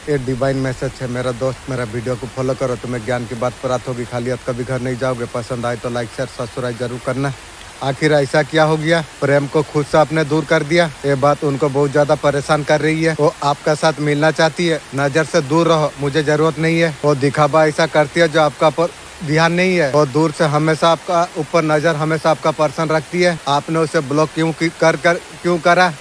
ये divine message है मेरा दोस्त, मेरा वीडियो को फॉलो करो, तुम्हें ज्ञान की बात प्राप्त होगी, खाली हाथ कभी घर नहीं जाओगे। पसंद आए तो लाइक शेयर सब्सक्राइब जरूर करना। आखिर ऐसा क्या हो गया, प्रेम को खुद से आपने दूर कर दिया। ये बात उनको बहुत ज्यादा परेशान कर रही है। वो आपका साथ मिलना चाहती है, नजर से दूर रहो, मुझे जरूरत नहीं है। वो दिखावा ऐसा करती है जो आपका पर ध्यान नहीं है। और दूर से हमेशा आपका ऊपर नजर, हमेशा आपका पर्सन रखती है। आपने उसे ब्लॉक क्यों करा?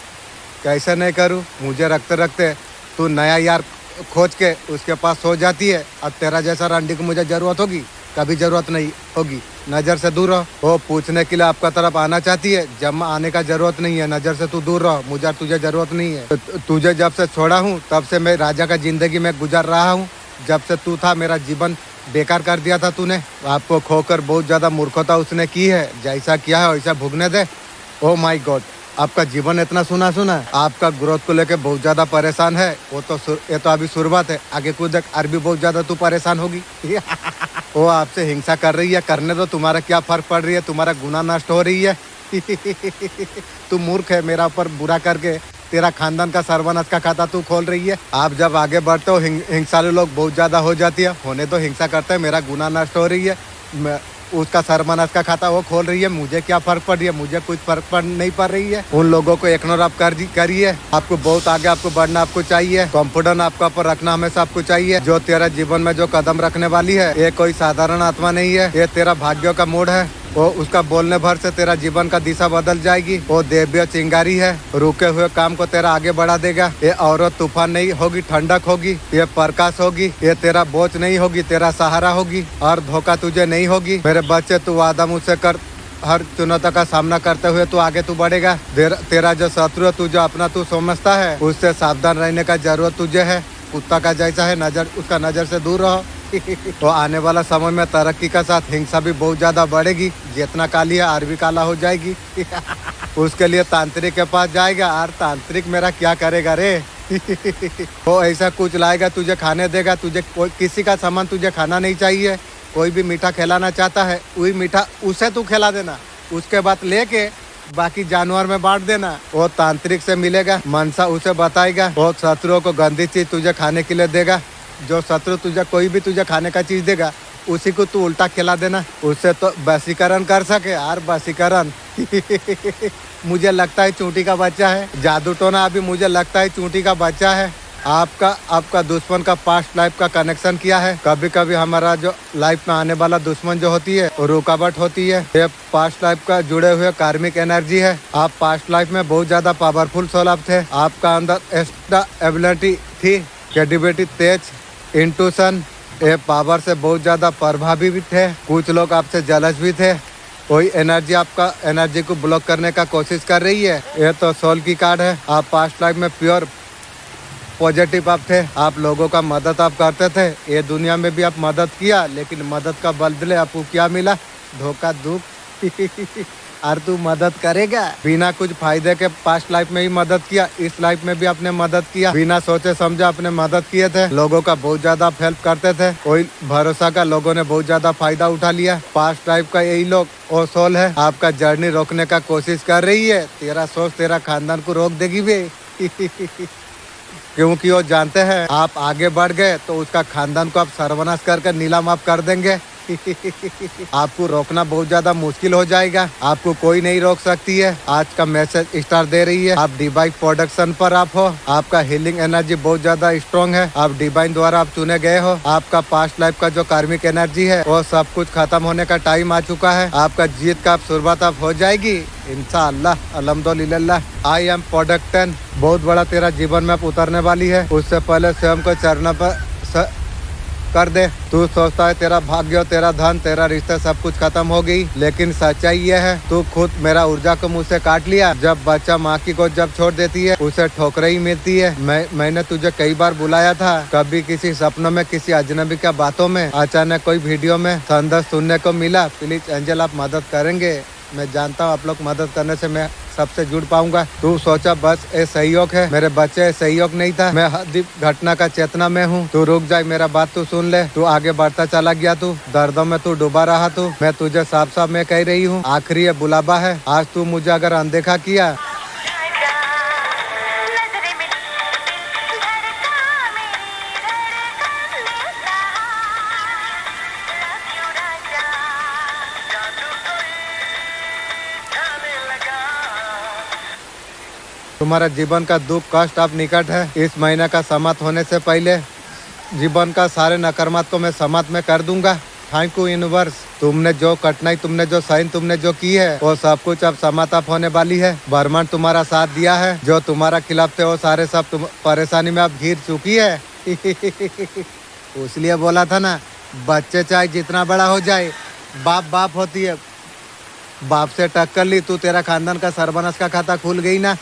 कैसे नहीं करूँ, मुझे रखते रखते तू नया यार खोज के उसके पास सो जाती है। अब तेरा जैसा रंडी को मुझे जरूरत होगी? कभी जरूरत नहीं होगी। नजर से दूर रहो। वो पूछने के लिए आपका तरफ आना चाहती है, जब आने का जरूरत नहीं है। नजर से तू दूर रहो, मुझे तुझे जरूरत नहीं है। तुझे जब से छोड़ा हूँ तब से मैं राजा का जिंदगी में गुजार रहा हूँ। जब से तू था मेरा जीवन बेकार कर दिया था तूने। आपको खोकर बहुत ज्यादा मूर्खता उसने की है। जैसा किया है वैसा भुगने दे। ओ माय गॉड, आपका जीवन इतना सुना है। आपका ग्रोथ को लेके बहुत ज्यादा परेशान है। ये तो अभी शुरुआत है, आगे कुछ देख और भी बहुत ज्यादा तू परेशान होगी। वो आपसे हिंसा कर रही है, करने दो, तुम्हारा क्या फर्क पड़ रही है? तुम्हारा गुनाह नष्ट हो रही है। तू मूर्ख है, मेरा ऊपर बुरा करके तेरा खानदान का सर्वनाश का खाता तू खोल रही है। आप जब आगे बढ़ते हो हिंसालु लोग बहुत ज्यादा हो जाती है। होने तो हिंसा करते हैं, मेरा गुनाह नष्ट हो रही है, उसका सर्वनाश का खाता वो खोल रही है। मुझे क्या फर्क पड़ रही है? मुझे कुछ फर्क नहीं पड़ रही है। उन लोगों को इग्नोर आप करिए। आपको बहुत आगे आपको बढ़ना आपको चाहिए। कॉन्फिडेंस आपका ऊपर रखना हमेशा आपको चाहिए। जो तेरा जीवन में जो कदम रखने वाली है, ये कोई साधारण आत्मा नहीं है, ये तेरा भाग्यों का मोड़ है। वो उसका बोलने भर से तेरा जीवन का दिशा बदल जाएगी। वो देव्य चिंगारी है, रुके हुए काम को तेरा आगे बढ़ा देगा। ये औरत तूफान नहीं होगी, ठंडक होगी, ये प्रकाश होगी, ये तेरा बोझ नहीं होगी, तेरा सहारा होगी और धोखा तुझे नहीं होगी। मेरे बच्चे, तू वादा मुझसे कर, हर चुनौती का सामना करते हुए तू आगे तू बढ़ेगा। तेरा जो शत्रु है, तू जो अपना तू समझता है, उससे सावधान रहने का जरूरत तुझे है। कुत्ता का जैसा है, उसका नजर से दूर रहो। तो आने वाला समय में तरक्की का साथ हिंसा भी बहुत ज्यादा बढ़ेगी। जितना काली है और भी काला हो जाएगी। उसके लिए तांत्रिक के पास जाएगा और तांत्रिक मेरा क्या करेगा रे? वो ऐसा कुछ लाएगा, तुझे खाने देगा। तुझे किसी का सामान तुझे खाना नहीं चाहिए। कोई भी मीठा खिलाना चाहता है, वही मीठा उसे तू खिला देना। उसके बाद लेके बाकी जानवर में बांट देना। वो तांत्रिक से मिलेगा, मनसा उसे बताएगा। वो शत्रुओं को गंदी चीज तुझे खाने के लिए देगा। जो शत्रु तुझे कोई भी तुझे खाने का चीज देगा, उसी को तू उल्टा खिला देना। उससे तो वशीकरण कर सके यार, वशीकरण। मुझे लगता है चूंटी का बच्चा है। जादू टोना अभी मुझे लगता है चूंटी का बच्चा है। आपका दुश्मन का पास्ट लाइफ का कनेक्शन किया है। कभी कभी हमारा जो लाइफ में आने वाला दुश्मन जो होती है वो रुकावट होती है। ये पास्ट लाइफ का जुड़े हुए कार्मिक एनर्जी है। आप पास्ट लाइफ में बहुत ज्यादा पावरफुल सोल आप थे। आपका अंदर एक्स्ट्रा एबिलिटी थी, क्रिएटिविटी, तेज, इंट्यूशन, ये पावर से बहुत ज्यादा प्रभावी भी थे। कुछ लोग आपसे जलस भी थे। कोई एनर्जी आपका एनर्जी को ब्लॉक करने का कोशिश कर रही है। ये तो सोल की कार्ड है। आप पास्ट लाइफ में प्योर पॉजिटिव आप थे। आप लोगों का मदद आप करते थे। ये दुनिया में भी आप मदद किया, लेकिन मदद का बदले आपको क्या मिला? धोखा, दुख। और तू मदद करेगा बिना कुछ फायदे के। पास्ट लाइफ में ही मदद किया, इस लाइफ में भी आपने मदद किया। बिना सोचे समझे आपने मदद किए थे। लोगों का बहुत ज्यादा हेल्प करते थे। कोई भरोसा का लोगों ने बहुत ज्यादा फायदा उठा लिया। पास्ट लाइफ का यही लोग और सोल है। आपका जर्नी रोकने का कोशिश कर रही है। तेरा सोच तेरा खानदान को रोक देगी भी। क्योंकि वो जानते हैं आप आगे बढ़ गए तो उसका खानदान को आप सर्वनाश करके नीलाम आप कर देंगे। आपको रोकना बहुत ज्यादा मुश्किल हो जाएगा। आपको कोई नहीं रोक सकती है। आज का मैसेज स्टार दे रही है। आप डिवाइन प्रोडक्शन पर आप हो। आपका हीलिंग एनर्जी बहुत ज्यादा स्ट्रॉन्ग है। आप डिवाइन द्वारा आप चुने गए हो। आपका पास्ट लाइफ का जो कार्मिक एनर्जी है वो सब कुछ खत्म होने का टाइम आ चुका है। आपका जीत का शुरुआत अब हो जाएगी इंशाअल्लाह। अल्हम्दुलिल्लाह। आई एम प्रोडक्ट 10 बहुत बड़ा तेरा जीवन में उतरने वाली है। उससे पहले स्वयं को चरण पर कर दे। तू सोचता है तेरा भाग्य, तेरा धन, तेरा रिश्ता सब कुछ खत्म हो गई, लेकिन सच्चाई ये है तू खुद मेरा ऊर्जा को मुझसे काट लिया। जब बच्चा माँ की गोद जब छोड़ देती है उसे ठोकरें ही मिलती है। मैंने तुझे कई बार बुलाया था, कभी किसी सपनों में, किसी अजनबी के बातों में, अचानक कोई वीडियो में संदेश सुनने को मिला। प्लीज एंजल आप मदद करेंगे? मैं जानता हूँ आप लोग मदद करने से मैं सबसे जुड़ पाऊंगा। तू सोचा बस ये सहयोग है, मेरे बच्चे सहयोग नहीं था। मैं हर घटना का चेतना में हूँ। तू रुक जाए, मेरा बात तू सुन ले। तू आगे बढ़ता चला गया, तू दर्दों में तू डूबा रहा। तू मैं तुझे साफ साफ मैं कह रही हूँ, आखिरी ये बुलावा है। आज तू मुझे अगर अनदेखा किया तुम्हारा जीवन का दुख कष्ट अब निकट है। इस महीने का समाप्त होने से पहले जीवन का सारे नकारात्मक को मैं समाप्त में कर दूंगा। थैंक यू यूनिवर्स, तुमने जो कठिनाई, तुमने जो साइन, तुमने जो की है वो सब कुछ अब समाप्त होने वाली है। ब्रह्मांड तुम्हारा साथ दिया है, जो तुम्हारा खिलाफ थे वो सारे सब तुम परेशानी में अब घिर चुकी है। इसलिए बोला था ना, बच्चे चाहे जितना बड़ा हो जाए, बाप बाप होती है। बाप से टक्कर ली तू, तेरा खानदान का सर्वनाश का खाता खुल गई ना।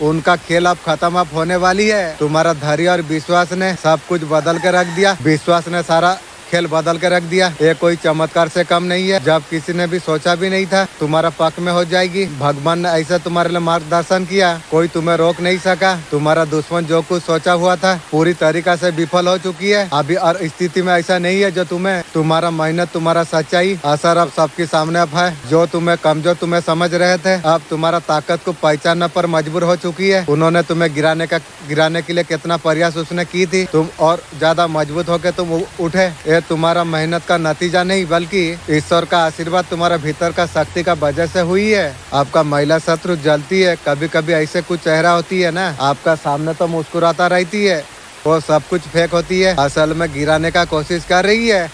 उनका खेल अब खत्म अब होने वाली है। तुम्हारा धैर्य और विश्वास ने सब कुछ बदल के रख दिया। विश्वास ने सारा खेल बदल के रख दिया। ये कोई चमत्कार से कम नहीं है। जब किसी ने भी सोचा भी नहीं था तुम्हारा पक्ष में हो जाएगी। भगवान ने ऐसा तुम्हारे लिए मार्गदर्शन किया, कोई तुम्हें रोक नहीं सका। तुम्हारा दुश्मन जो कुछ सोचा हुआ था पूरी तरीका से विफल हो चुकी है। अभी और स्थिति में ऐसा नहीं है जो तुम्हें, तुम्हारा मेहनत, तुम्हारा सच्चाई असर अब सबके सामने अब है। जो तुम्हें कमजोर तुम्हें समझ रहे थे, अब तुम्हारा ताकत को पहचानने पर मजबूर हो चुकी है। उन्होंने तुम्हें गिराने के लिए कितना प्रयास उसने की थी, तुम और ज्यादा मजबूत होकर तुम उठे। तुम्हारा मेहनत का नतीजा नहीं बल्कि ईश्वर का आशीर्वाद तुम्हारा भीतर का शक्ति का वजह से हुई है। आपका महिला शत्रु जलती है, कभी कभी ऐसे कुछ चेहरा होती है ना, आपका सामने तो मुस्कुराता रहती है, वो सब कुछ फेक होती है, असल में गिराने का कोशिश कर रही है।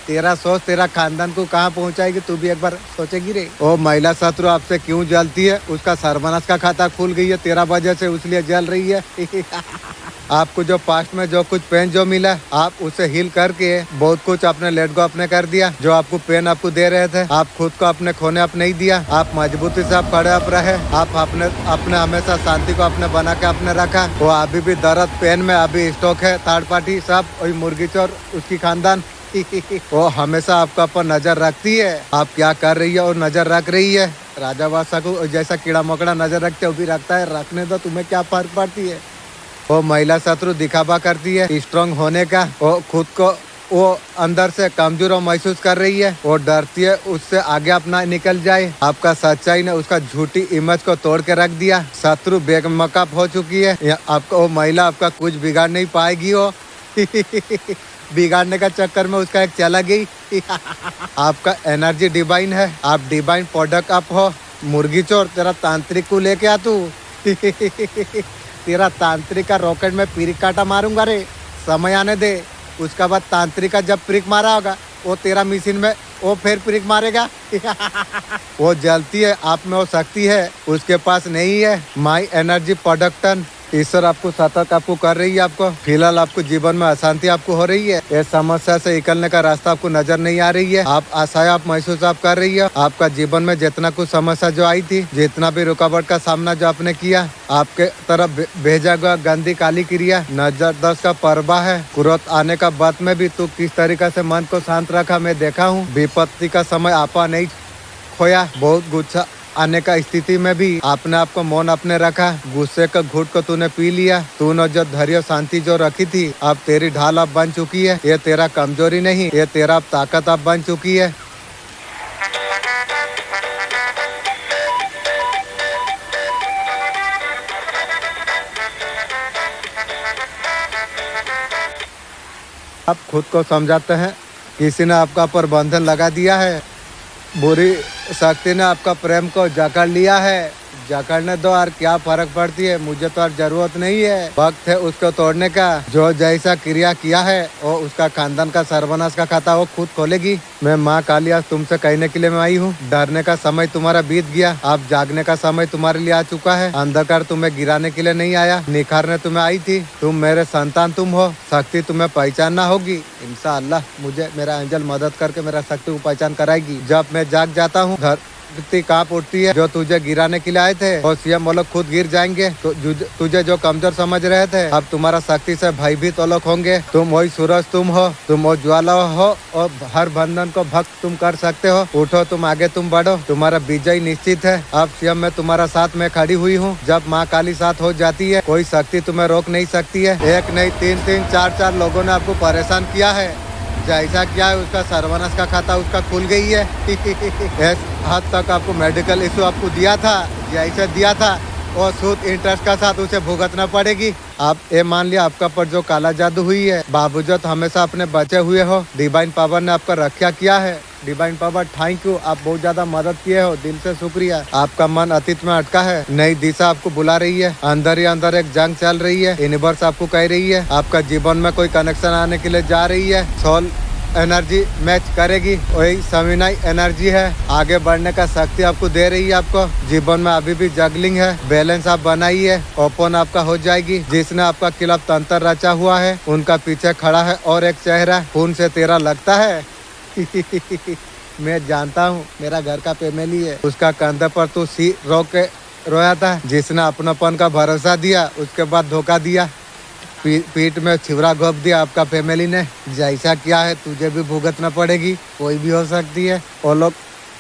तेरा सोच तेरा खानदान को कहाँ पहुँचाएगी, तू भी एक बार सोचेगी रे। वो महिला शत्रु आपसे क्यों जलती है, उसका सर्वनाश का खाता खुल गई है तेरा वजह से, इसलिए जल रही है। आपको जो पास्ट में जो कुछ पेन जो मिला, आप उसे हील करके बहुत कुछ अपने लेट गो अपने कर दिया। जो आपको पेन आपको दे रहे थे, आप खुद को अपने खोने आप नहीं दिया। आप मजबूती से आप खड़े आप रहे। आप अपने हमेशा शांति को अपने बना के अपने रखा। वो अभी भी दर्द पेन में अभी स्टॉक है, थर्ड पार्टी सब, वही मुर्गी चोर उसकी खानदान। वो हमेशा आपका ऊपर नजर रखती है, आप क्या कर रही है और नजर रख रही है। राजा बादशाह को जैसा कीड़ा मकोड़ा नजर रखते वो भी रखता है, रखने दो, तुम्हें क्या फर्क पड़ती है। वो महिला शत्रु दिखावा करती है स्ट्रांग होने का, वो खुद को वो अंदर से कमजोर और महसूस कर रही है। वो डरती है उससे आगे अपना निकल जाए। आपका सच्चाई ने उसका झूठी इमेज को तोड़ के रख दिया। शत्रु बेमकअप हो चुकी है। आपको वो महिला आपका कुछ बिगाड़ नहीं पाएगी। वो बिगाड़ने का चक्कर में उसका एक चला गई। आपका एनर्जी डिवाइन है, आप डिवाइन प्रोडक्ट आप हो। मुर्गी चोर, तेरा तांत्रिक को लेके आ तू। तेरा तांत्रिक का रॉकेट में पिरिक काटा मारूंगा रे, समय आने दे। उसका बाद तांत्रिक का जब पिरिक मारा होगा, वो तेरा मशीन में वो फिर पिरिक मारेगा। वो जलती है, आप में वो शक्ति है, उसके पास नहीं है। माई एनर्जी प्रोडक्टन ईश्वर आपको सतर्क आपको कर रही है। आपको फिलहाल आपको जीवन में अशांति आपको हो रही है। ये समस्या से निकलने का रास्ता आपको नजर नहीं आ रही है। आप आशाएं आप महसूस आप कर रही है। आपका जीवन में जितना कुछ समस्या जो आई थी, जितना भी रुकावट का सामना जो आपने किया, आपके तरफ भेजा गया गंदी काली क्रिया, नजर दस का पर्वा है। क्रोध आने का बात में भी तू किस तरीका से मन को शांत रखा मैं देखा हूँ। विपत्ति का समय आपा नहीं खोया। बहुत गुस्सा आने का स्थिति में भी आपने आपको मौन अपने रखा। गुस्से का घूट को तूने पी लिया। तूने जो धैर्य शांति जो रखी थी, अब तेरी ढाल अब बन चुकी है। ये तेरा कमजोरी नहीं, ये तेरा ताकत अब बन चुकी है। आप खुद को समझाते हैं किसी ने आपका पर बंधन लगा दिया है। बुरी शक्ति ने आपका प्रेम को जकड़ लिया है। जकड़ने दो और क्या फर्क पड़ती है, मुझे तो और जरूरत नहीं है। वक्त है उसको तोड़ने का। जो जैसा क्रिया किया है वो उसका खानदान का सर्वनाश का खाता वो खुद खोलेगी। मैं माँ काली आज तुमसे कहने के लिए मैं आई हूँ, डरने का समय तुम्हारा बीत गया। अब जागने का समय तुम्हारे लिए आ चुका है। अंधकार तुम्हें गिराने के लिए नहीं आया, निखारने तुम्हें आई थी। तुम मेरे संतान तुम हो, शक्ति तुम्हें पहचानना होगी। इंशाअल्लाह मुझे मेरा एंजल मदद करके मेरा शक्ति को पहचान कराएगी। जब मैं जाग जाता हूँ, धरती कांप उठती है। जो तुझे गिराने के लिए आए थे और सीएम वो लोग खुद गिर जाएंगे। तो तुझे जो कमजोर समझ रहे थे, अब तुम्हारा शक्ति से भयभीत वो लोग होंगे। तुम वही सूरज तुम हो, तुम वो ज्वाला हो और हर बंधन को भक्त तुम कर सकते हो। उठो, तुम आगे तुम बढ़ो, तुम्हारा विजय निश्चित है। अब सीएम मैं तुम्हारा साथ में खड़ी हुई हूँ। जब माँ काली साथ हो जाती है, कोई शक्ति तुम्हें रोक नहीं सकती है। एक नहीं तीन चार लोगों ने आपको परेशान किया है। जैसा क्या है उसका सर्वनाश का खाता उसका खुल गई है। इस हद तक आपको मेडिकल इशू आपको दिया था, जैसे दिया था और सूद इंटरेस्ट का साथ उसे भुगतना पड़ेगी। आप ये मान लिया आपका पर जो काला जादू हुई है, बावजूद हमेशा अपने बचे हुए हो, डिवाइन पावर ने आपका रक्षा किया है। डिवाइन पावर थैंक यू, आप बहुत ज्यादा मदद किए हो, दिल से शुक्रिया। आपका मन अतीत में अटका है, नई दिशा आपको बुला रही है, अंदर ही अंदर एक जंग चल रही है, यूनिवर्स आपको कह रही है आपका जीवन में कोई कनेक्शन आने के लिए जा रही है, सोल एनर्जी मैच करेगी, वही सविनय एनर्जी है, आगे बढ़ने का शक्ति आपको दे रही है। आपको जीवन में अभी भी जगलिंग है, बैलेंस आप बनाइए, ओपन आपका हो जाएगी। जिसने आपका खिलाफ तंत्र रचा हुआ है उनका पीछे खड़ा है और एक चेहरा खून से तेरा लगता है। मैं जानता हूँ मेरा घर का फैमिली है, उसका कंधे पर तू सी रो के रोया था, जिसने अपनापन का भरोसा दिया उसके बाद धोखा दिया, पीठ में छिवरा घोप दिया आपका फैमिली ने। जैसा क्या है तुझे भी भुगतना पड़ेगी, कोई भी हो सकती है। वो लोग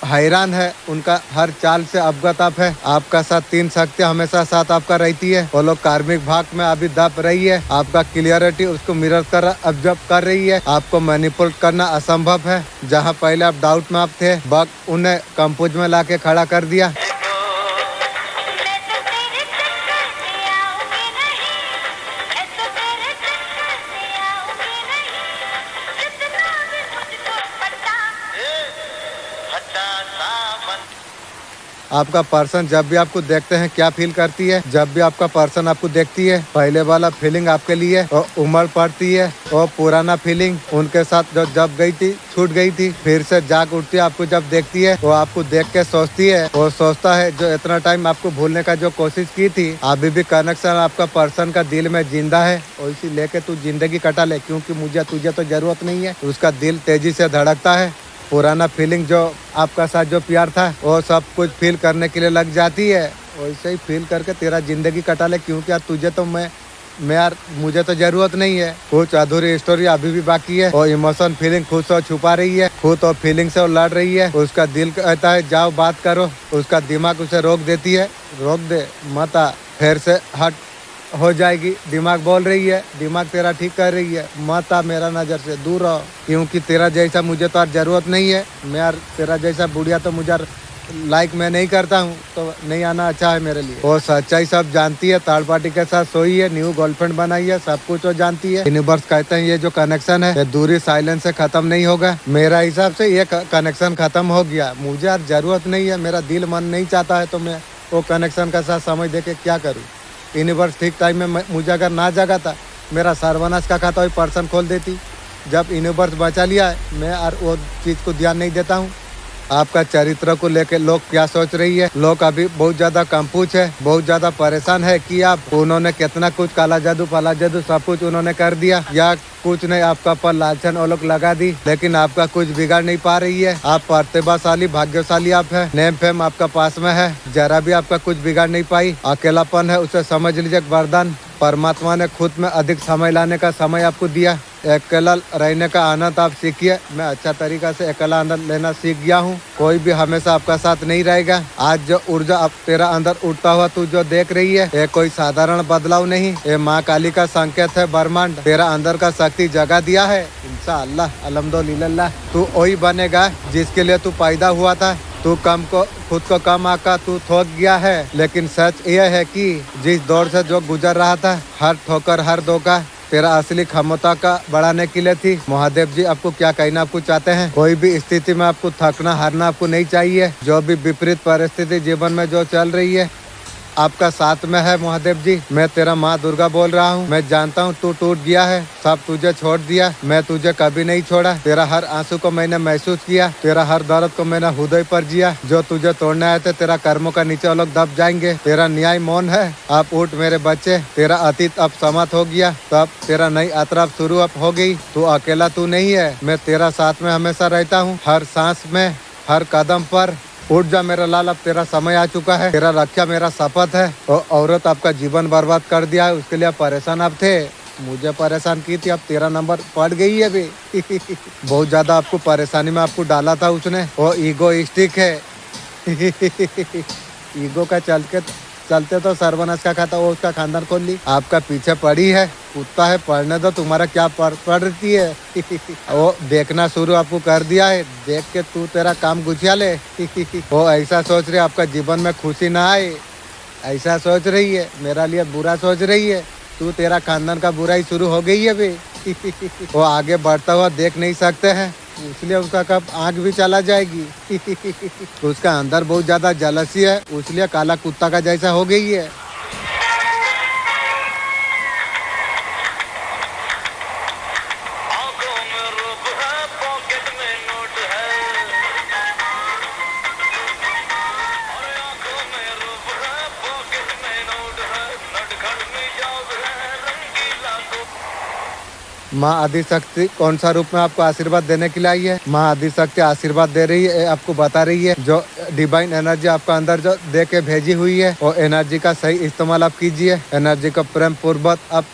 हैरान है, उनका हर चाल से अवगत आप है। आपका साथ तीन शक्तियाँ हमेशा साथ आपका रहती है। वो लोग कार्मिक भाग में अभी दब रही है, आपका क्लियरिटी उसको मिरर कर ऑब्जर्व कर रही है। आपको मैनिपुलेट करना असंभव है, जहाँ पहले आप डाउट में आप थे, वक्त उन्हें कंपोज में लाके खड़ा कर दिया। आपका पर्सन जब भी आपको देखते हैं क्या फील करती है, जब भी आपका पर्सन आपको देखती है, पहले वाला फीलिंग आपके लिए और उमड़ पड़ती है, और पुराना फीलिंग उनके साथ जो जब गई थी छूट गई थी, फिर से जाग उठती है। आपको जब देखती है वो आपको देख के सोचती है, वो सोचता है जो इतना टाइम आपको भूलने का जो कोशिश की थी, अभी भी कनेक्शन आपका पर्सन का दिल में जिंदा है, और इसी लेके तू जिंदगी कटा ले, क्योंकि मुझे तुझे तो जरूरत नहीं है। उसका दिल तेजी से धड़कता है, पुराना फीलिंग जो आपका साथ जो प्यार था वो सब कुछ फील करने के लिए लग जाती है। वैसे ही फील करके तेरा जिंदगी कटा ले, क्योंकि यार तुझे तो मैं यार मुझे तो जरूरत नहीं है। कुछ अधूरी स्टोरी अभी भी बाकी है, और इमोशन फीलिंग खुद से छुपा रही है, खुद और फीलिंग से लड़ रही है। उसका दिल कहता है जाओ बात करो, उसका दिमाग उसे रोक देती है, रोक दे मत आ, फिर से हट हो जाएगी। दिमाग बोल रही है, दिमाग तेरा ठीक कर रही है, मत आ मेरा नजर से दूर रहो, क्योंकि तेरा जैसा मुझे तो जरूरत नहीं है। मैं यार तेरा जैसा बुढ़िया तो मुझे लाइक मैं नहीं करता हूँ, तो नहीं आना अच्छा है मेरे लिए। वो सच्चाई सब जानती है, थर्ड पार्टी के साथ सोई है, न्यू गर्लफ्रेंड बनाई है, सब कुछ वो जानती है। यूनिवर्स कहते हैं ये जो कनेक्शन है ये दूरी साइलेंस से खत्म नहीं होगा। मेरा हिसाब से ये कनेक्शन खत्म हो गया, मुझे यार जरूरत नहीं है, मेरा दिल मन नहीं चाहता है, तो मैं वो कनेक्शन के साथ समय दे के क्या करूँ। यूनिवर्स ठीक टाइम में मुझे अगर ना जगा था, मेरा सर्वनाश का खाता हुई पर्सन खोल देती। जब यूनिवर्स बचा लिया है, मैं और वो चीज़ को ध्यान नहीं देता हूँ। आपका चरित्र को लेके लोग क्या सोच रही है, लोग अभी बहुत ज्यादा कंफ्यूज है, बहुत ज्यादा परेशान है कि आप उन्होंने कितना कुछ काला जादू फला जादू सब कुछ उन्होंने कर दिया, या कुछ नहीं आपका पर लालचन वो लोग लगा दी, लेकिन आपका कुछ बिगाड़ नहीं पा रही है। आप प्रतिभाशाली भाग्यशाली आप है, नेम फेम आपका पास में है, जरा भी आपका कुछ बिगाड़ नहीं पाई। अकेलापन है उसे समझ लीजिए वरदान, परमात्मा ने खुद में अधिक समय लाने का समय आपको दिया। अकेला रहने का आनंद आप सीखिए। मैं अच्छा तरीका से अकेला आनंद लेना सीख गया हूँ। कोई भी हमेशा आपका साथ नहीं रहेगा। आज जो ऊर्जा अब तेरा अंदर उठता हुआ तू जो देख रही है, ये कोई साधारण बदलाव नहीं, ये माँ काली का संकेत है। ब्रह्मांड तेरा अंदर का शक्ति जगा दिया है। इंशाअल्लाह अल्हम्दुलिल्लाह तू वही बनेगा जिसके लिए तू पैदा हुआ था। तू खुद को कम आका तू थोक गया है, लेकिन सच यह है कि जिस दौर से जो गुजर रहा था, हर ठोकर हर धोखा तेरा असली क्षमता का बढ़ाने के लिए थी। महादेव जी आपको क्या कहना आपको चाहते हैं? कोई भी स्थिति में आपको थकना हारना आपको नहीं चाहिए। जो भी विपरीत परिस्थिति जीवन में जो चल रही है, आपका साथ में है महादेव जी। मैं तेरा माँ दुर्गा बोल रहा हूँ। मैं जानता हूँ तू टूट गया है, सब तुझे छोड़ दिया, मैं तुझे कभी नहीं छोड़ा। तेरा हर आंसू को मैंने महसूस किया, तेरा हर दर्द को मैंने हृदय पर जिया। जो तुझे तोड़ने आए थे, तेरा कर्मों का नीचे लोग दब जाएंगे। तेरा न्याय मौन है। आप उठ मेरे बच्चे, तेरा अतीत अब समाप्त हो गया, तब तेरा नई यात्रा अब शुरू अब हो गई। तू अकेला तू नहीं है, मैं तेरा साथ में हमेशा रहता हूँ, हर सांस में, हर कदम पर। उठ जा मेरा लाल, अब तेरा समय आ चुका है। तेरा रक्षा मेरा शपथ है। और औरत आपका जीवन बर्बाद कर दिया है, उसके लिए आप परेशान आप थे, मुझे परेशान की थी, अब तेरा नंबर पड़ गई है भी। बहुत ज्यादा आपको परेशानी में आपको डाला था उसने, वो ईगोइस्टिक है। ईगो का चलते तो सर्वनाश का खाता वो उसका खानदान खोल ली। आपका पीछे पड़ी है, कुत्ता है, पढ़ने दो, तुम्हारा क्या पड़ती है। वो देखना शुरू आपको कर दिया है, देख के तू तेरा काम गुछिया ले। वो ऐसा सोच रही है आपका जीवन में खुशी ना आए, ऐसा सोच रही है, मेरा लिए बुरा सोच रही है। तू तेरा खानदान का बुराई शुरू हो गई है भी। वो आगे बढ़ता हुआ देख नहीं सकते हैं, इसलिए उसका कब आँख भी चला जाएगी। उसका अंदर बहुत ज्यादा जलसी है, इसलिए काला कुत्ता का जैसा हो गई है। माँ आदिशक्ति कौन सा रूप में आपको आशीर्वाद देने के लिए आई है? माँ आदिशक्ति आशीर्वाद दे रही है, आपको बता रही है जो डिवाइन एनर्जी आपका अंदर जो दे के भेजी हुई है वो एनर्जी का सही इस्तेमाल आप कीजिए। एनर्जी का प्रेम पूर्वक आप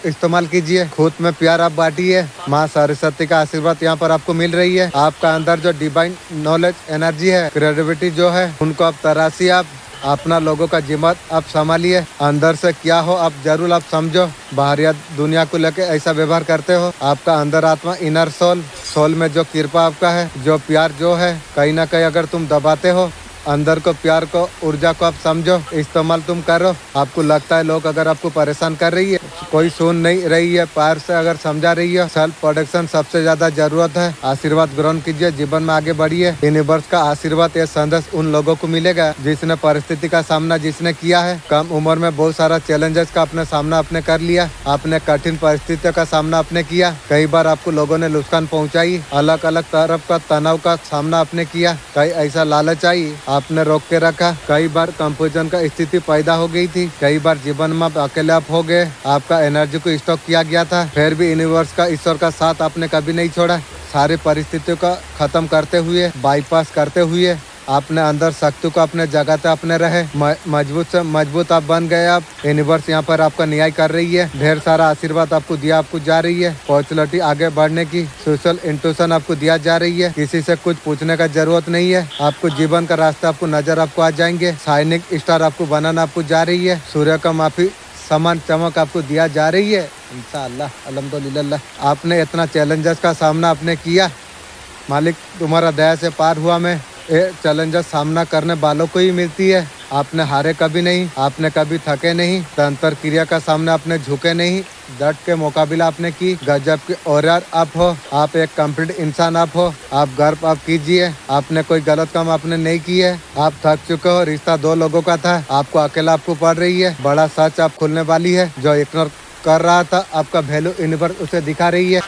इस्तेमाल कीजिए, खुद में प्यार आप बांटिए। माँ सरस्वती का आशीर्वाद यहाँ पर आपको मिल रही है। आपका अंदर जो डिवाइन नॉलेज एनर्जी है, क्रिएटिविटी जो है, उनको आप तराशिए। आप अपना लोगों का जीवन आप संभालिए। अंदर से क्या हो आप जरूर आप समझो। बाहरी दुनिया को लेके ऐसा व्यवहार करते हो, आपका अंदर आत्मा इनर सोल में जो कृपा आपका है, जो प्यार जो है, कहीं ना कहीं अगर तुम दबाते हो अंदर को, प्यार को, ऊर्जा को आप समझो, इस्तेमाल तुम करो। आपको लगता है लोग अगर आपको परेशान कर रही है, कोई सुन नहीं रही है, प्यार से अगर समझा रही है, सेल्फ प्रोटेक्शन सबसे ज्यादा जरूरत है। आशीर्वाद ग्रहण कीजिए, जीवन में आगे बढ़िए। यूनिवर्स का आशीर्वाद ये संदेश उन लोगों को मिलेगा जिसने परिस्थिति का सामना जिसने किया है। कम उम्र में बहुत सारा चैलेंजेस का अपने सामना आपने कर लिया, आपने कठिन परिस्थितियों का सामना आपने किया। कई बार आपको लोगों ने नुकसान पहुँचाई, अलग अलग तरफ का तनाव का सामना आपने किया। कई ऐसा लालच आई, आपने रोक के रखा। कई बार कंफ्यूजन का स्थिति पैदा हो गई थी, कई बार जीवन में आप अकेले आप हो गए। आपका एनर्जी को स्टॉक किया गया था, फिर भी यूनिवर्स का, ईश्वर का साथ आपने कभी नहीं छोड़ा। सारी परिस्थितियों का खत्म करते हुए, बाईपास करते हुए आपने अंदर शक्ति को अपने जगह पे अपने रहे, मजबूत से मजबूत आप बन गए। आप यूनिवर्स यहाँ पर आपका न्याय कर रही है, ढेर सारा आशीर्वाद आपको दिया, आपको जा रही है। पॉपुलरिटी आगे बढ़ने की सोशल इंट्यूशन आपको दिया जा रही है। किसी से कुछ पूछने का जरूरत नहीं है। आपको जीवन का रास्ता आपको नजर आपको आ जाएंगे। शाइनिंग स्टार आपको बनाना आपको जा रही है। सूर्य का माफी समान चमक आपको दिया जा रही है। इंशाअल्लाह, अल्हम्दुलिल्लाह। आपने इतना चैलेंजेस का सामना आपने किया, मालिक तुम्हारा दया से पार हुआ। मैं ये चैलेंजेस सामना करने वालों को ही मिलती है। आपने हारे कभी नहीं, आपने कभी थके नहीं, तंत्र क्रिया का सामने आपने झुके नहीं, डट के मुकाबला आपने की। गजब के औरत आप हो, आप एक कंप्लीट इंसान आप हो। आप गर्व आप कीजिए, आपने कोई गलत काम आपने नहीं की है। आप थक चुके हो, रिश्ता दो लोगों का था, आपको अकेला आपको पड़ रही है। बड़ा सच आप खुलने वाली है। जो इग्नोर कर रहा था, आपका वैल्यू यूनिवर्स उसे दिखा रही है।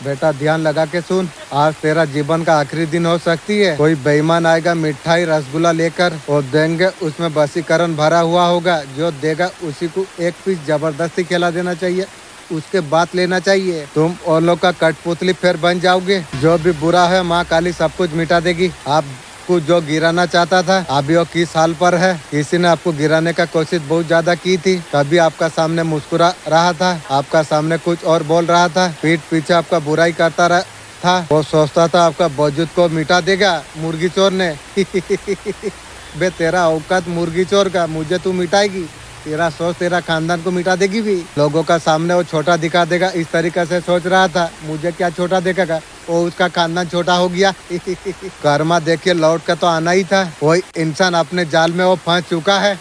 बेटा ध्यान लगा के सुन, आज तेरा जीवन का आखिरी दिन हो सकती है। कोई बेईमान आएगा मिठाई रसगुल्ला लेकर और देंगे, उसमें वशीकरण भरा हुआ होगा। जो देगा उसी को एक पीस जबरदस्ती खिला देना चाहिए, उसके बाद लेना चाहिए। तुम और लोग का कठपुतली फिर बन जाओगे। जो भी बुरा है माँ काली सब कुछ मिटा देगी। आपको जो गिराना चाहता था, अभी वो किस हाल पर है। किसी ने आपको गिराने का कोशिश बहुत ज्यादा की थी, कभी आपका सामने मुस्कुरा रहा था, आपका सामने कुछ और बोल रहा था, पीठ पीछे आपका बुराई करता रहा था। वो सोचता था आपका वजूद को मिटा देगा मुर्गी चोर ने। बे तेरा औकात मुर्गी चोर का, मुझे तू मिटाएगी? तेरा सोच तेरा खानदान को मिटा देगी भी। लोगों का सामने वो छोटा दिखा देगा, इस तरीके से सोच रहा था। मुझे क्या छोटा देखेगा, वो उसका खानदान छोटा हो गया। कर्मा देखिए लौट कर तो आना ही था। वही इंसान अपने जाल में वो फंस चुका है।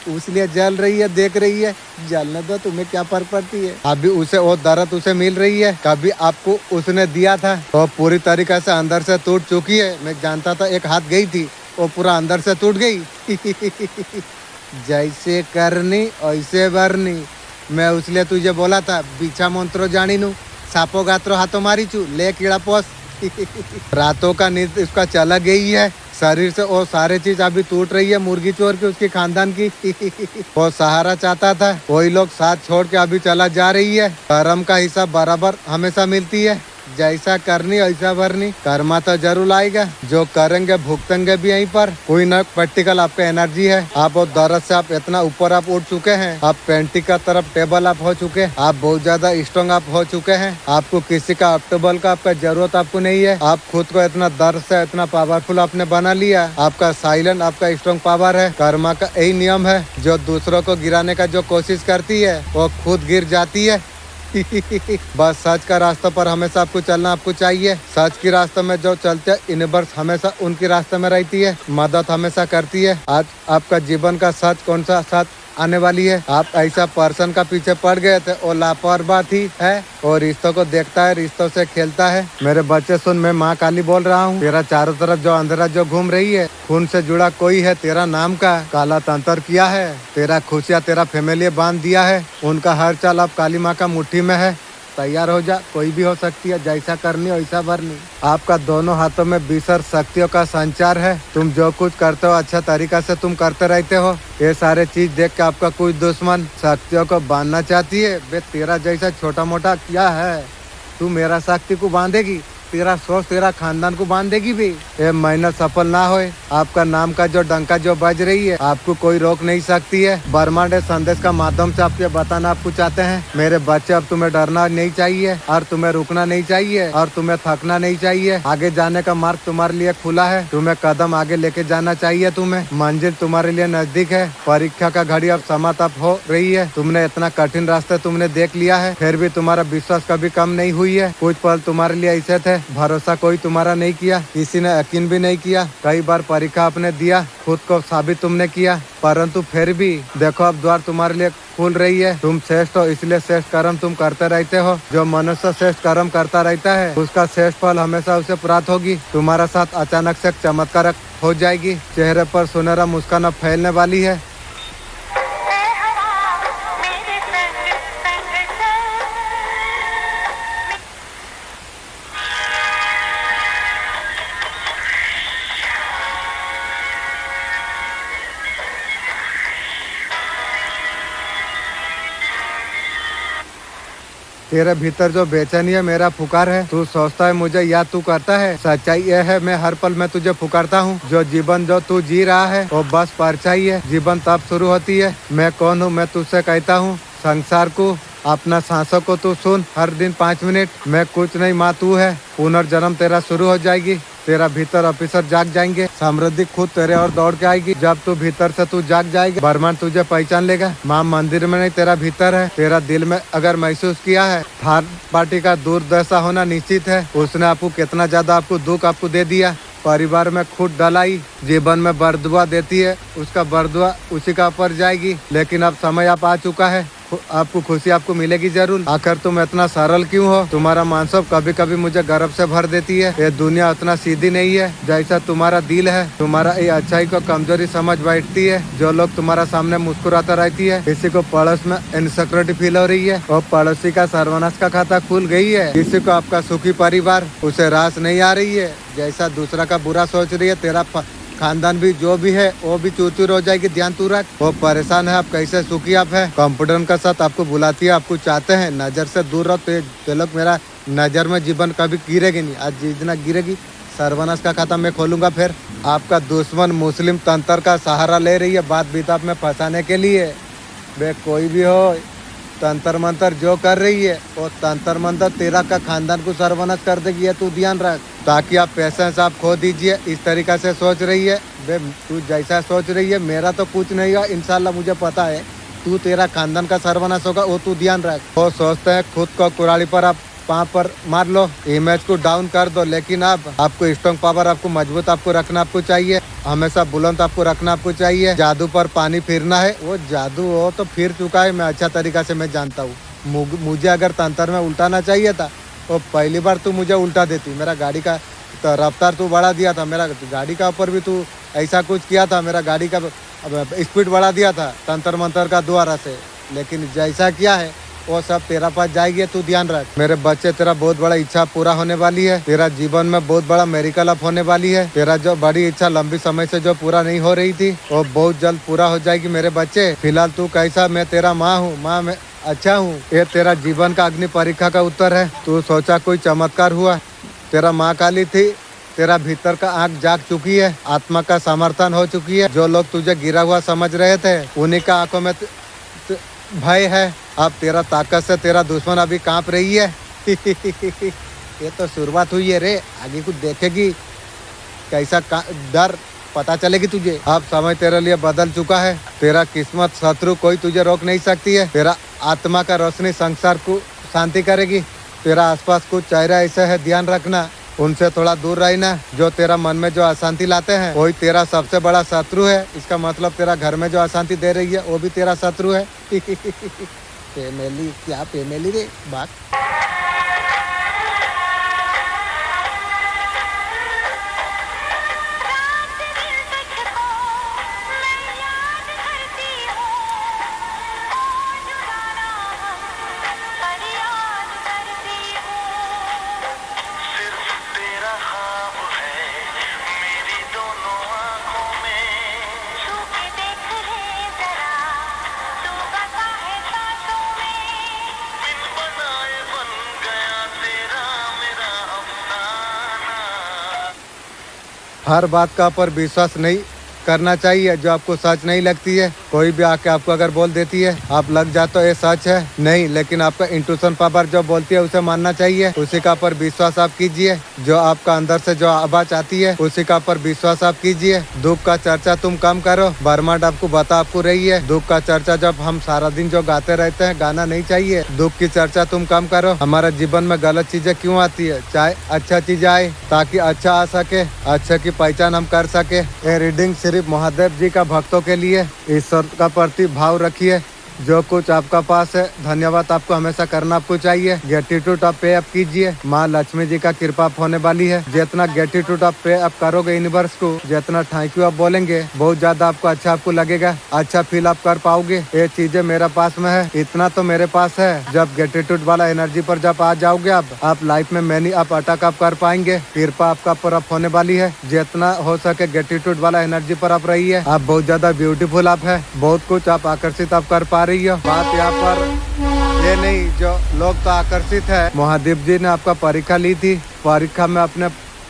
उसलिए जल रही है, देख रही है। जलने दो, तुम्हें क्या फर्क पड़ती है। अभी उसे वो दर्द उसे मिल रही है, कभी आपको उसने दिया था। वो पूरी तरीके से अंदर से टूट चुकी है। मैं जानता था एक हाथ गई थी, वो पूरा अंदर से टूट गई। जैसे करनी ऐसे भरनी। मैं उसलिए तुझे बोला था, बिछा मंत्रो जानी नू, सापो गात्रो हाथों मारी चू, ले कीड़ा पोस। रातों का नींद इसका चला गई है शरीर से। वो सारे चीज अभी टूट रही है मुर्गी चोर की, उसकी खानदान की। वो सहारा चाहता था, वही लोग साथ छोड़ के अभी चला जा रही है। कर्म का हिसाब बराबर हमेशा मिलती है। जैसा करनी वैसा भरनी, कर्मा तो जरूर आएगा। जो करेंगे भुगतेंगे भी यहीं पर। कोई ना प्रैक्टिकल आपका एनर्जी है। आप वो दर्द से आप इतना ऊपर आप उठ चुके हैं, आप पेंटिंग का तरफ टेबल आप हो चुके हैं, आप बहुत ज्यादा स्ट्रॉन्ग आप हो चुके हैं। आपको किसी का अप्टेबल का आपका जरूरत आपको नहीं है। आप खुद को इतना दर्द से इतना पावरफुल आपने बना लिया। आपका साइलेंट आपका स्ट्रॉन्ग पावर है। कर्मा का यही नियम है, जो दूसरों को गिराने का जो कोशिश करती है वो खुद गिर जाती है। बस सच का रास्ता पर हमेशा आपको चलना आपको चाहिए। सच के रास्ते में जो चलते हैं यूनिवर्स हमेशा उनके रास्ते में रहती है, मदद हमेशा करती है। आज आपका जीवन का सच कौन सा सच आने वाली है। आप ऐसा पर्सन का पीछे पड़ गए थे, वो लापरवाह थी है और रिश्तों को देखता है, रिश्तों से खेलता है। मेरे बच्चे सुन, मैं माँ काली बोल रहा हूँ। तेरा चारों तरफ जो अंधेरा जो घूम रही है, खून से जुड़ा कोई है तेरा नाम का, काला तंत्र किया है। तेरा खुशियाँ तेरा फैमिली बांध दिया है। उनका हर चाल अब काली माँ का मुट्ठी में है। तैयार हो जा, कोई भी हो सकती है। जैसा करनी वैसा भरनी। आपका दोनों हाथों में विसर शक्तियों का संचार है। तुम जो कुछ करते हो अच्छा तरीका से तुम करते रहते हो। ये सारे चीज देख के आपका कोई दुश्मन शक्तियों को बांधना चाहती है। बे तेरा जैसा छोटा मोटा क्या है, तू मेरा शक्ति को बांधेगी। तेरा सोच तेरा खानदान को बांधेगी भी। ये मेहनत सफल ना होए, आपका नाम का जो डंका जो बज रही है, आपको कोई रोक नहीं सकती है। ब्रह्मांड संदेश का माध्यम से आपको बताना आपको चाहते हैं, मेरे बच्चे अब तुम्हें डरना नहीं चाहिए और तुम्हें रुकना नहीं चाहिए और तुम्हें थकना नहीं चाहिए। आगे जाने का मार्ग तुम्हारे लिए खुला है। तुम्हें कदम आगे लेके जाना चाहिए। तुम्हें मंजिल तुम्हारे लिए नजदीक है। परीक्षा का घड़ी अब समाप्त हो रही है। तुमने इतना कठिन रास्ते तुमने देख लिया है, फिर भी तुम्हारा विश्वास कभी कम नहीं हुई है। कुछ पल तुम्हारे लिए ऐसे थे, भरोसा कोई तुम्हारा नहीं किया, किसी ने यकीन भी नहीं किया। कई बार परीक्षा आपने दिया, खुद को साबित तुमने किया, परंतु फिर भी देखो अब द्वार तुम्हारे लिए खुल रही है। तुम श्रेष्ठ हो, इसलिए श्रेष्ठ कर्म तुम करते रहते हो। जो मनुष्य श्रेष्ठ कर्म करता रहता है, उसका श्रेष्ठ फल हमेशा उसे प्राप्त होगी। तुम्हारा साथ अचानक से चमत्कार हो जाएगी। चेहरे पर सुनहरा मुस्कान अब फैलने वाली है। तेरे भीतर जो बेचैनी है मेरा पुकार है। तू सोचता है मुझे याद तू करता है, सच्चाई यह है मैं हर पल में तुझे पुकारता हूँ। जो जीवन जो तू जी रहा है वो बस परछाई है। जीवन तब शुरू होती है। मैं कौन हूँ मैं तुझसे कहता हूँ। संसार को अपना सांसों को तू सुन, हर दिन 5 मिनट। मैं कुछ नहीं माँ तू है। पुनर्जन्म तेरा शुरू हो जाएगी। तेरा भीतर ऑफिसर जाग जाएंगे। समृद्धि खुद तेरे और दौड़ के आएगी। जब तू भीतर से तू जाग जाएगा, ब्रह्मांड तुझे पहचान लेगा। माँ मंदिर में नहीं तेरा भीतर है। तेरा दिल में अगर महसूस किया है थर्ड पार्टी का दूरदर्शा होना निश्चित है। उसने आपको कितना ज्यादा आपको दुख आपको दे दिया। परिवार में खुद डलाई, जीवन में बरदुआ देती है, उसका बरदुआ उसी का ऊपर जाएगी। लेकिन अब समय आप आ चुका है, आपको खुशी आपको मिलेगी जरूर। आखिर तुम इतना सरल क्यों हो। तुम्हारा मानसब कभी कभी मुझे गर्व से भर देती है। ये दुनिया उतना सीधी नहीं है जैसा तुम्हारा दिल है। तुम्हारा ये अच्छाई को कमजोरी समझ बैठती है। जो लोग तुम्हारा सामने मुस्कुराता रहती है, किसी को पड़ोस में इनसिक्योरिटी फील हो रही है और पड़ोसी का सर्वनाश का खाता खुल गई है। किसी को आपका सुखी परिवार उसे रास नहीं आ रही है। जैसा दूसरा का बुरा सोच रही है, तेरा खानदान भी जो भी है वो भी चूर चूर हो जाएगी। ध्यान तू रख। वो परेशान है, आप कैसे सुखी आप है। कॉन्फिडेंस का साथ आपको बुलाती है, आपको चाहते हैं। नजर से दूर रहो तो ये लोग मेरा नजर में जीवन कभी गिरेगी नहीं। आज जितना गिरेगी सर्वनाश का खाता मैं खोलूंगा। फिर आपका दुश्मन मुस्लिम तंत्र का सहारा ले रही है बात बिताप में फंसाने के लिए। वे कोई भी हो, तंत्र मंत्र जो कर रही है वो तंत्र मंत्र तेरा का खानदान को सर्वनाश कर देगी। ये तू ध्यान रख, ताकि आप पेशेंस आप खो दीजिए। इस तरीका से सोच रही है बे, तू जैसा सोच रही है मेरा तो कुछ नहीं हुआ इंशाल्लाह। मुझे पता है तू तेरा खानदान का सर्वनाश होगा, वो तू ध्यान रख। वो सोचते हैं खुद को कुराड़ी पर आप पाँव पर मार लो, इमेज को डाउन कर दो। लेकिन अब आपको स्ट्रॉन्ग पावर आपको मजबूत आपको रखना आपको चाहिए। हमेशा बुलंद आपको रखना आपको चाहिए। जादू पर पानी फिरना है, वो जादू वो तो फिर चुका है। मैं अच्छा तरीका से मैं जानता हूँ। मुझे अगर तंत्र में उल्टाना चाहिए था वो पहली बार तू मुझे उल्टा देती। मेरा गाड़ी का तो रफ्तार तू बढ़ा दिया था, मेरा गाड़ी का ऊपर भी तू ऐसा कुछ किया था, मेरा गाड़ी का स्पीड बढ़ा दिया था तंत्र मंत्र का द्वारा से। लेकिन जैसा किया है वो सब तेरा पास जाएगी, तू ध्यान रख। मेरे बच्चे तेरा बहुत बड़ा इच्छा पूरा होने वाली है। तेरा जीवन में बहुत बड़ा मेरिकल अप होने वाली है। तेरा जो बड़ी इच्छा लंबी समय से जो पूरा नहीं हो रही थी वो बहुत जल्द पूरा हो जाएगी मेरे बच्चे। फिलहाल तू कैसा, मैं तेरा माँ हूँ। माँ अच्छा हूँ। ये तेरा जीवन का अग्नि परीक्षा का उत्तर है। तू सोचा कोई चमत्कार हुआ? तेरा माँ काली थी, तेरा भीतर का आंख जाग चुकी है, आत्मा का समर्थन हो चुकी है। जो लोग तुझे गिरा हुआ समझ रहे थे, उन्हीं का आंखों में भय है। अब तेरा ताकत से तेरा दुश्मन अभी कांप रही है। ये तो शुरुआत हुई है रे, आगे कुछ देखेगी कैसा डर पता चलेगी तुझे। अब समय तेरे लिए बदल चुका है। तेरा किस्मत शत्रु कोई तुझे रोक नहीं सकती है। तेरा आत्मा का रोशनी संसार को शांति करेगी। तेरा आसपास कुछ चेहरा ऐसा है, ध्यान रखना, उनसे थोड़ा दूर रहना। जो तेरा मन में जो अशांति लाते हैं वही तेरा सबसे बड़ा शत्रु है। इसका मतलब तेरा घर में जो अशांति दे रही है वो भी तेरा शत्रु है। फैमिली क्या फैमिली रे बात। हर बात का पर विश्वास नहीं करना चाहिए जो आपको सच नहीं लगती है। कोई भी आके आपको अगर बोल देती है आप लग जाते हो ये सच है नहीं, लेकिन आपका इंट्यूशन पावर जो बोलती है उसे मानना चाहिए। उसी का पर विश्वास आप कीजिए। जो आपका अंदर से जो आवाज आती है उसी का पर विश्वास आप कीजिए। दुख का चर्चा तुम कम करो। ब्रह्मांड आपको बता आपको रही है। दुख का चर्चा जब हम सारा दिन जो गाते रहते हैं, गाना नहीं चाहिए। दुख की चर्चा तुम कम करो। हमारे जीवन में गलत चीजें क्यों आती है? चाहे अच्छा चीज आए ताकि अच्छा आ सके, अच्छे की पहचान हम कर सके। ये रीडिंग सिर्फ महादेव जी का भक्तों के लिए। ईश्वर का प्रति भाव रखिए। जो कुछ आपका पास है धन्यवाद आपको हमेशा करना आपको चाहिए। ग्रेटिट्यूड आप पे आप कीजिए। माँ लक्ष्मी जी का कृपा आप होने वाली है। जितना ग्रेटिट्यूड आप पे आप करोगे यूनिवर्स को, जितना थैंक यू आप बोलेंगे, बहुत ज्यादा आपको अच्छा आपको लगेगा, अच्छा फील आप कर पाओगे। ये चीजें मेरा पास में है, इतना तो मेरे पास है। जब ग्रेटिट्यूड वाला एनर्जी पर जब आ जाओगे आप लाइफ में मैनी आप अटैक आप कर पाएंगे। कृपा आपका पर आप होने वाली है। जितना हो सके ग्रेटिट्यूड वाला एनर्जी पर आप रहिए। आप बहुत ज्यादा ब्यूटीफुल आप है। बहुत कुछ आप आकर्षित आप कर पा रही हो। बात यहाँ पर ये नहीं जो लोग तो आकर्षित है। महादेव जी ने आपका परीक्षा ली थी, परीक्षा में अपने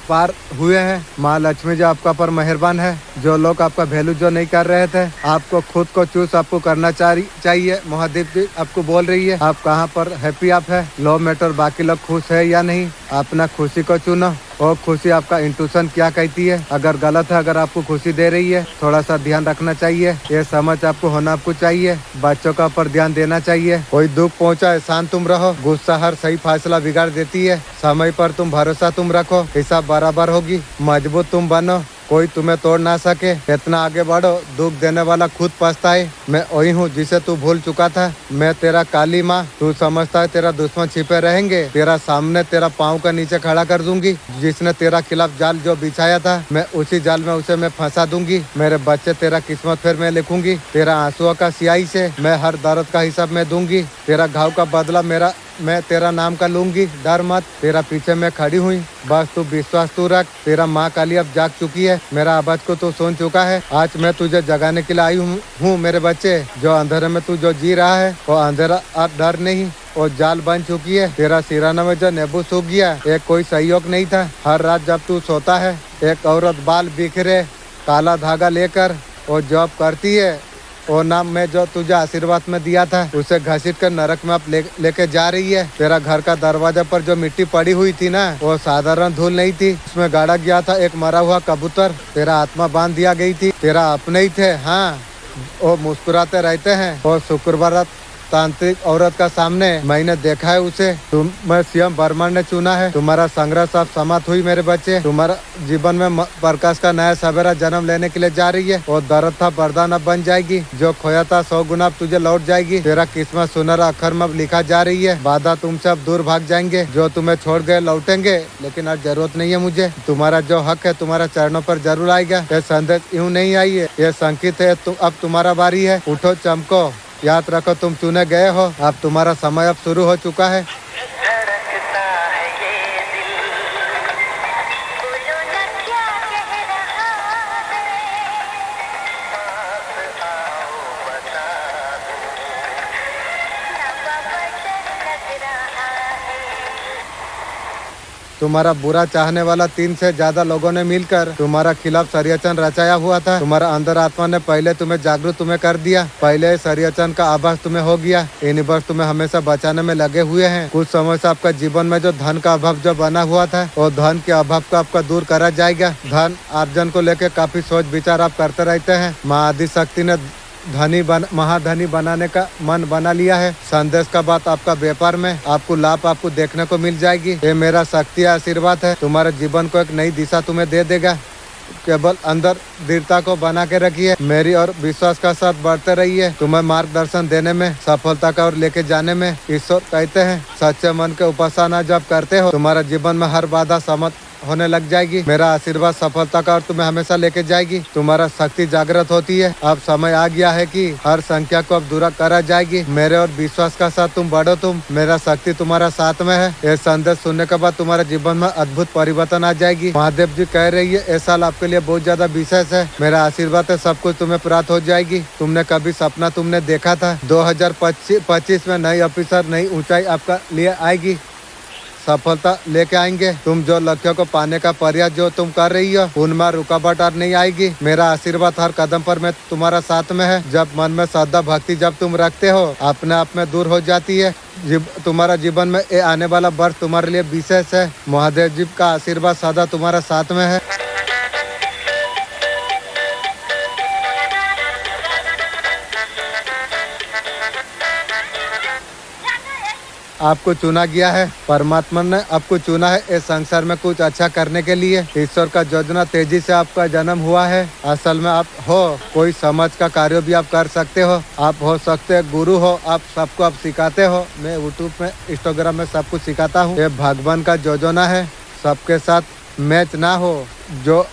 पार हुए हैं। माँ लक्ष्मी जी आपका पर मेहरबान है। जो लोग आपका वैल्यू जो नहीं कर रहे थे, आपको खुद को चूज आपको करना चाहिए। महादेव जी आपको बोल रही है आप कहाँ पर हैप्पी आप है। लो मैटर बाकी लोग खुश है या नहीं, अपना खुशी को चुनो। और खुशी आपका इंट्यूशन क्या कहती है, अगर गलत है, अगर आपको खुशी दे रही है, थोड़ा सा ध्यान रखना चाहिए। ये समझ आपको होना आपको चाहिए। बच्चों का ऊपर ध्यान देना चाहिए। कोई दुख पहुंचा है शांत तुम रहो। गुस्सा हर सही फैसला बिगाड़ देती है। समय पर तुम भरोसा तुम रखो, हिसाब बराबर होगी। मजबूत तुम बनो, कोई तुम्हें तोड़ ना सके। इतना आगे बढ़ो, दुख देने वाला खुद पछताए। मैं वही हूँ जिसे तू भूल चुका था। मैं तेरा काली माँ। तू समझता है तेरा दुश्मन छिपे रहेंगे, तेरा सामने तेरा पाँव का नीचे खड़ा कर दूंगी। जिसने तेरा खिलाफ जाल जो बिछाया था, मैं उसी जाल में उसे मैं फंसा दूंगी। मेरे बच्चे तेरा किस्मत फिर मैं लिखूंगी। तेरा आंसुओं का स्याही से मैं हर दर्द का हिसाब मैं दूंगी। तेरा घाव का बदला मैं तेरा नाम का लूंगी। डर मत, तेरा पीछे मैं खड़ी हुई, बस तू विश्वास तू रख। तेरा माँ काली अब जाग चुकी है। मेरा आवाज को तू सुन चुका है। आज मैं तुझे जगाने के लिए आई हूँ मेरे बच्चे। जो अंधेरे में तू जो जी रहा है वो अंधेरा अब डर नहीं, वो जाल बन चुकी है। तेरा सिराना में जो नेबू सूख गया, एक कोई सहयोग नहीं था। हर रात जब तू सोता है, एक औरत बाल बिखरे काला धागा लेकर वो जॉब करती है। वो नाम में जो तुझे आशीर्वाद में दिया था, उसे घसीट कर नरक में आप लेके जा रही है। तेरा घर का दरवाजा पर जो मिट्टी पड़ी हुई थी ना, वो साधारण धूल नहीं थी। उसमें गाड़ा गया था एक मरा हुआ कबूतर। तेरा आत्मा बांध दिया गई थी। तेरा अपने ही थे। हाँ, वो मुस्कुराते रहते हैं। वो शुक्रवार तांत्रिक औरत का सामने मैंने देखा है उसे। मैं सीएम ब्रह्मांड ने चुना है। तुम्हारा संग्रह सब समाप्त हुई मेरे बच्चे। तुम्हारा जीवन में प्रकाश का नया सवेरा जन्म लेने के लिए जा रही है। वो दर्द था वरदान अब बन जाएगी। जो खोया था 100 गुना तुझे लौट जाएगी। तेरा किस्मत सुनहरा अक्षर में अब लिखा जा रही है। बाधा तुमसे अब दूर भाग जाएंगे। जो तुम्हें छोड़ गए लौटेंगे, लेकिन आज जरूरत नहीं है मुझे। तुम्हारा जो हक है तुम्हारा चरणों पर जरूर आएगा। ये संदेश यूँ नहीं आई है, ये संकेत है अब तुम्हारा बारी है। उठो चमको, याद रखो तुम चुने गए हो। अब तुम्हारा समय अब शुरू हो चुका है। तुम्हारा बुरा चाहने वाला 3 से ज्यादा लोगों ने मिलकर तुम्हारा खिलाफ षड्यंत्र रचाया हुआ था। तुम्हारा अंदर आत्मा ने पहले तुम्हें जागरूक तुम्हें कर दिया, पहले षड्यंत्र का आभास तुम्हें हो गया। यूनिवर्स तुम्हें हमेशा बचाने में लगे हुए हैं। कुछ समय से आपका जीवन में जो धन का अभाव जो बना हुआ था, वो धन के अभाव को आपका दूर करा जाएगा। धन अर्जन को लेकर काफी सोच विचार आप करते रहते हैं। माँ आदि शक्ति ने महाधनी बनाने का मन बना लिया है। संदेश का बात आपका व्यापार में आपको लाभ आपको देखने को मिल जाएगी। ये मेरा शक्ति आशीर्वाद है, तुम्हारे जीवन को एक नई दिशा तुम्हें दे देगा। केवल अंदर दृढ़ता को बना के रखिए, मेरी और विश्वास का साथ बढ़ते रहिए। तुम्हें मार्गदर्शन देने में, सफलता का ओर लेके जाने में ईश्वर कहते हैं। सच्चे मन के उपासना जब करते हो, तुम्हारा जीवन में हर बाधा समाप्त होने लग जाएगी। मेरा आशीर्वाद सफलता का और तुम्हें हमेशा लेके जाएगी। तुम्हारा शक्ति जागृत होती है। अब समय आ गया है कि हर संख्या को अब दूर करा जाएगी। मेरे और विश्वास का साथ तुम बढ़ो, मेरा शक्ति तुम्हारा साथ में है। ये संदेश सुनने के बाद तुम्हारे जीवन में अद्भुत परिवर्तन आ जाएगी। महादेव जी कह रही है, ये साल आपके लिए बहुत ज्यादा विशेष है। मेरा आशीर्वाद है, सब कुछ तुम्हें प्राप्त हो जाएगी। तुमने कभी सपना तुमने देखा था 2025 में नई ऑफिसर नई ऊंचाई आपका लिए आएगी, सफलता लेके आएंगे। तुम जो लक्ष्यों को पाने का प्रयास जो तुम कर रही हो, उनमें रुकावट और नहीं आएगी। मेरा आशीर्वाद हर कदम पर मैं तुम्हारा साथ में है। जब मन में श्रद्धा भक्ति जब तुम रखते हो, अपने आप में दूर हो जाती है। तुम्हारा जीवन में ये आने वाला वर्ष तुम्हारे लिए विशेष है। महादेव जी का आशीर्वाद सदा तुम्हारा साथ में है। आपको चुना गया है, परमात्मा ने आपको चुना है इस संसार में कुछ अच्छा करने के लिए। ईश्वर का योजना तेजी से आपका जन्म हुआ है। असल में आप हो कोई समाज का कार्य भी आप कर सकते हो। आप हो सकते गुरु हो, आप सबको आप सिखाते हो। मैं यूट्यूब में इंस्टाग्राम में सब कुछ सिखाता हूँ। ये भगवान का योजना है, सबके साथ मैच ना हो, जो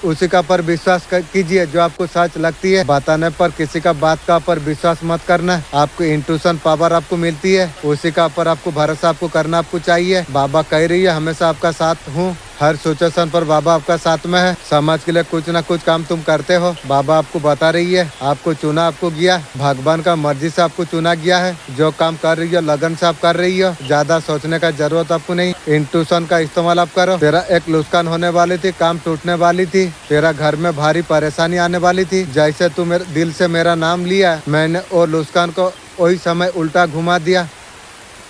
उसी का पर विश्वास कीजिए जो आपको सच लगती है। बताने पर किसी का बात का पर विश्वास मत करना। आपको इंट्यूशन पावर आपको मिलती है, उसी का पर आपको भरोसा आपको करना आपको चाहिए। बाबा कह रही है, हमेशा आपका साथ हूँ। हर सिचुएशन पर बाबा आपका साथ में है। समाज के लिए कुछ ना कुछ काम तुम करते हो। बाबा आपको बता रही है, आपको चुना आपको गया, भगवान का मर्जी से आपको चुना गया है। जो काम कर रही हो लगन से आप कर रही हो, ज्यादा सोचने का जरूरत आपको नहीं। इंट्यूशन का इस्तेमाल आप करो। तेरा एक नुकसान होने वाली थी, काम टूटने वाली थी, तेरा घर में भारी परेशानी आने वाली थी। जैसे तू मेरे दिल से मेरा नाम लिया, मैंने वो नुकसान को वही समय उल्टा घुमा दिया।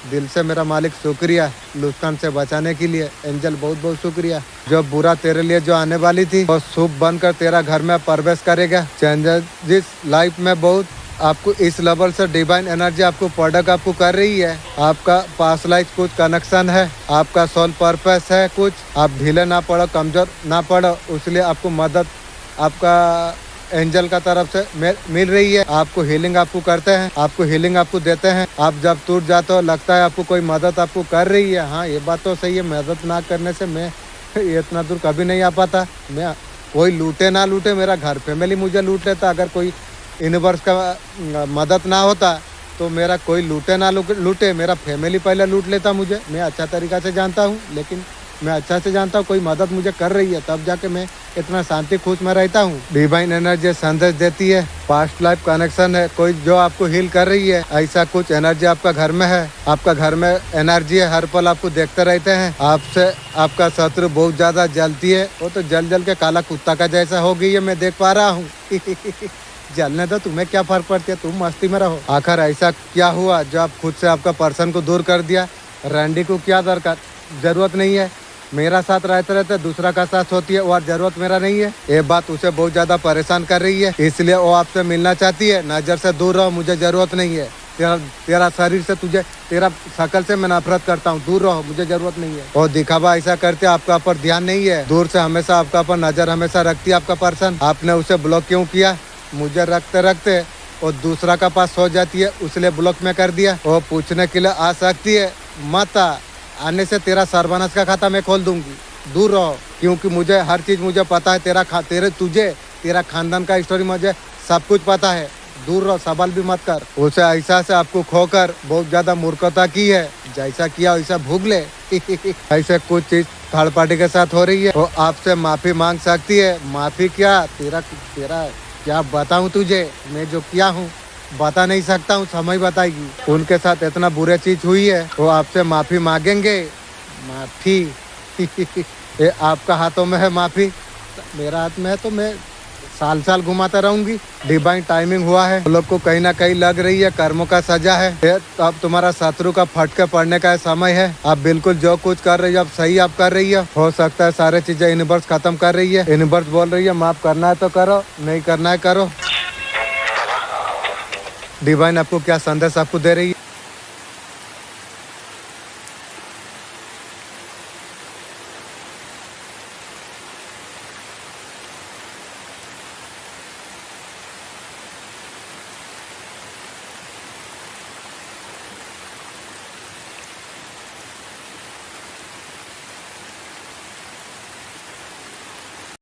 दिल से मेरा मालिक शुक्रिया, नुकसान से बचाने के लिए। एंजल बहुत बहुत शुक्रिया। जो बुरा तेरे लिए जो आने वाली थी, वो शुभ बनकर तेरा घर में प्रवेश करेगा। चेंजेस लाइफ में बहुत आपको इस लेवल से डिवाइन एनर्जी आपको प्रोडक्ट आपको कर रही है। आपका पास लाइफ कुछ कनेक्शन है, आपका सोल पर्पस है कुछ। आप ढीले ना पड़ो, कमजोर ना पड़ो, इसलिए आपको मदद आपका एंजल का तरफ से मिल रही है। आपको हीलिंग आपको करते हैं, आपको हीलिंग आपको देते हैं। आप जब टूट जाते हो, लगता है आपको कोई मदद आपको कर रही है। हाँ, ये बात तो सही है, मदद ना करने से मैं इतना दूर कभी नहीं आ पाता। मैं कोई लूटे ना लूटे, मेरा घर फैमिली मुझे लूट लेता। अगर कोई यूनिवर्स का मदद ना होता तो मेरा कोई लूटे ना लूटे, मेरा फैमिली पहले लूट लेता मुझे। मैं अच्छा तरीका से जानता हूँ, लेकिन मैं अच्छा से जानता हूँ कोई मदद मुझे कर रही है, तब जाके मैं इतना शांति खुश में रहता हूँ। डिवाइन एनर्जी संदेश देती है, पास्ट लाइफ कनेक्शन है, कोई जो आपको हील कर रही है। ऐसा कुछ एनर्जी आपका घर में है, आपका घर में एनर्जी है, हर पल आपको देखते रहते हैं। आपसे आपका शत्रु बहुत ज्यादा जलती है, वो तो जल जल के काला कुत्ता का जैसा हो गई है, मैं देख पा रहा हूँ। जलने दो, तुम्हें क्या फर्क पड़ती है, तुम मस्ती में रहो। आखिर ऐसा क्या हुआ जो आप खुद से आपका पर्सन को दूर कर दिया? रैंडी को क्या दरकार जरूरत नहीं है, मेरा साथ रहते रहते दूसरा का साथ होती है, और जरूरत मेरा नहीं है। ये बात उसे बहुत ज्यादा परेशान कर रही है, इसलिए वो आपसे मिलना चाहती है। नजर से दूर रहो, मुझे जरूरत नहीं है। तेरा शरीर से तुझे, तेरा शकल से मैं नफरत करता हूँ, दूर रहो, मुझे जरूरत नहीं है। और दिखावा ऐसा करते आपका ऊपर ध्यान नहीं है, दूर से हमेशा आपका ऊपर नजर हमेशा रखती है आपका पर्सन। आपने उसे ब्लॉक क्यों किया? मुझे रखते रखते और दूसरा का पास हो जाती है, उसलिए ब्लॉक में कर दिया। वो पूछने के लिए आ सकती है, मत आने से तेरा सर्वनाश का खाता मैं खोल दूंगी, दूर रहो। क्योंकि मुझे हर चीज मुझे पता है, तेरा खानदान का स्टोरी मुझे सब कुछ पता है, दूर रहो, सवाल भी मत कर। उसे ऐसा से आपको खोकर बहुत ज्यादा मूर्खता की है, जैसा किया वैसा भूग ले। ऐसे कुछ चीज थर्ड पार्टी के साथ हो रही है, वो आपसे माफी मांग सकती है। माफी क्या, तेरा क्या बताऊं तुझे, मैं जो किया हूँ बता नहीं सकता हूँ, समय बताएगी। उनके साथ इतना बुरे चीज हुई है, वो आपसे माफी मांगेंगे। माफी ये आपका हाथों में है माफी, मेरा हाथ में है तो मैं साल साल घुमाता रहूंगी। डिवाइन टाइमिंग हुआ है, लोग को कहीं ना कहीं लग रही है कर्मों का सजा है। तो अब तुम्हारा शत्रु का फटके पड़ने का समय है। आप बिल्कुल जो कुछ कर रही हो अब सही आप कर रही हो सकता है सारे चीजें यूनिवर्स खत्म कर रही है। यूनिवर्स बोल रही है माफ करना है तो करो, नहीं करना है करो। डिवाइन आपको क्या संदेश आपको दे रही है?